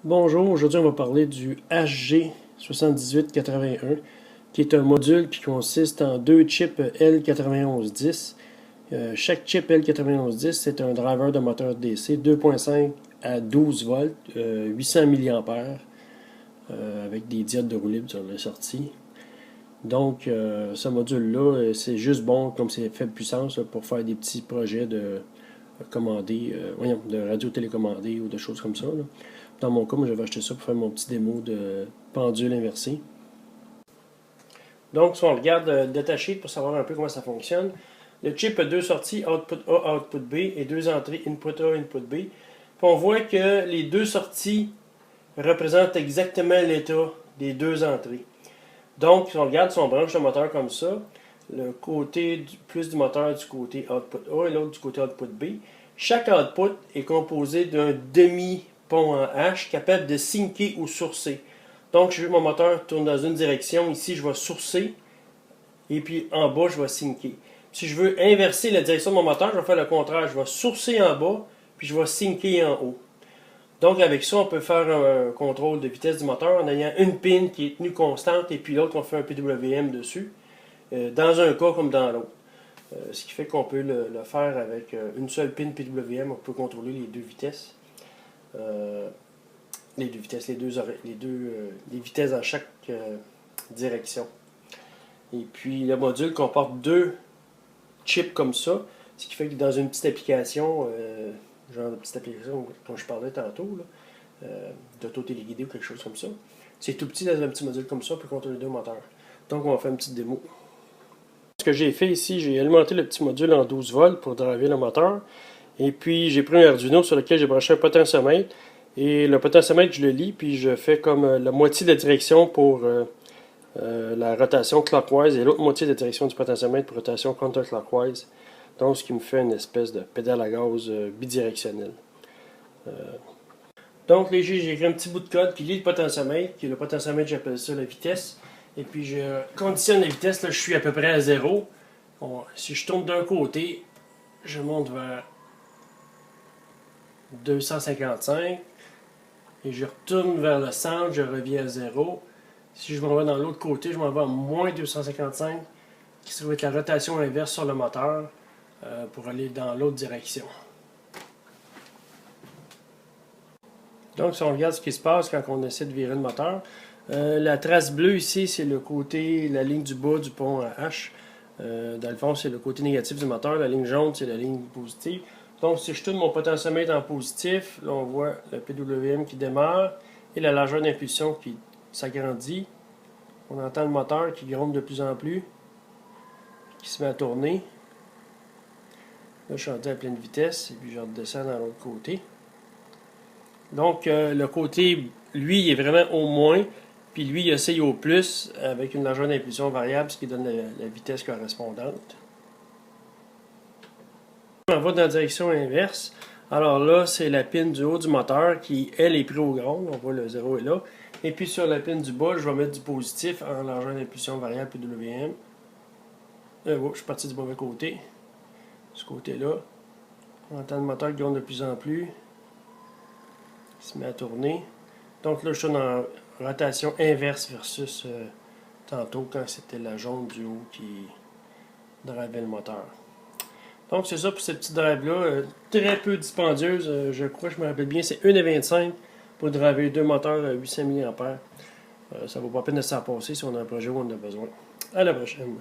Bonjour, aujourd'hui on va parler du HG7881 qui est un module qui consiste en deux chips L9110. Chaque chip L9110 c'est un driver de moteur DC 2.5 à 12 volts, 800 mA avec des diodes de roue libre sur la sortie. Donc ce module-là c'est juste bon comme c'est faible puissance là, pour faire des petits projets de de radio télécommandée ou de choses comme ça. Là. Dans mon cas, moi j'avais acheté ça pour faire mon petit démo de pendule inversée. Donc, si on regarde détaché pour savoir un peu comment ça fonctionne, le chip a deux sorties, output A, output B, et deux entrées, input A, input B. Puis on voit que les deux sorties représentent exactement l'état des deux entrées. Donc, si on regarde, si on branche le moteur comme ça, le côté plus du moteur du côté output A et l'autre du côté output B, chaque output est composé d'un demi-pont en H capable de syncer ou sourcer. Donc, je veux que mon moteur tourne dans une direction. Ici, je vais sourcer. Et puis, en bas, je vais syncer. Si je veux inverser la direction de mon moteur, je vais faire le contraire. Je vais sourcer en bas, puis je vais syncer en haut. Donc, avec ça, on peut faire un contrôle de vitesse du moteur en ayant une pin qui est tenue constante et puis l'autre, on fait un PWM dessus, dans un cas comme dans l'autre. Ce qui fait qu'on peut le faire avec une seule pin PWM, on peut contrôler les deux vitesses. Les vitesses dans chaque direction. Et puis, le module comporte deux chips comme ça, ce qui fait que dans une petite application, genre de petite application dont je parlais tantôt, d'auto-téléguidé ou quelque chose comme ça. C'est tout petit dans un petit module comme ça, on peut contrôler deux moteurs. Donc on va faire une petite démo. Ce que j'ai fait ici, j'ai alimenté le petit module en 12 volts pour driver le moteur. Et puis j'ai pris un Arduino sur lequel j'ai branché un potentiomètre. Et le potentiomètre, je le lis, puis je fais comme la moitié de la direction pour la rotation clockwise et l'autre moitié de la direction du potentiomètre pour rotation counterclockwise. Donc, ce qui me fait une espèce de pédale à gaz bidirectionnelle. Donc, j'ai écrit un petit bout de code qui lit le potentiomètre. Le potentiomètre, j'appelle ça la vitesse. Et puis, je conditionne la vitesse. Là, je suis à peu près à 0. Bon, si je tourne d'un côté, je monte vers 255. Et je retourne vers le centre, je reviens à 0. Si je m'en vais dans l'autre côté, je m'en vais à moins 255, qui va être la rotation inverse sur le moteur pour aller dans l'autre direction. Donc, si on regarde ce qui se passe quand on essaie de virer le moteur, la trace bleue ici, c'est le côté, la ligne du bas du pont à H. Dans le fond, c'est le côté négatif du moteur. La ligne jaune, c'est la ligne positive. Donc, si je tourne mon potentiomètre en positif, là, on voit le PWM qui démarre et la largeur d'impulsion qui s'agrandit. On entend le moteur qui gronde de plus en plus, qui se met à tourner. Là, je suis rendu à pleine vitesse et puis je redescends dans l'autre côté. Donc, le côté, lui, il est vraiment au moins, puis lui, il essaye au plus avec une largeur d'impulsion variable, ce qui donne la vitesse correspondante. On va dans la direction inverse. Alors là, c'est la pin du haut du moteur qui, elle, est prise au ground. On voit le 0 est là. Et puis sur la pin du bas, je vais mettre du positif en largeur d'impulsion variable PWM. Je suis parti du mauvais côté. Ce côté-là. On entend le moteur qui gronde de plus en plus. Il se met à tourner. Donc là, je suis en rotation inverse versus tantôt quand c'était la jaune du haut qui drivait le moteur. Donc c'est ça pour cette petite drive-là, très peu dispendieuse, je crois que je me rappelle bien, c'est 1,25 pour driver deux moteurs à 800 mA. Ça vaut pas la peine de s'en passer si on a un projet où on en a besoin. À la prochaine.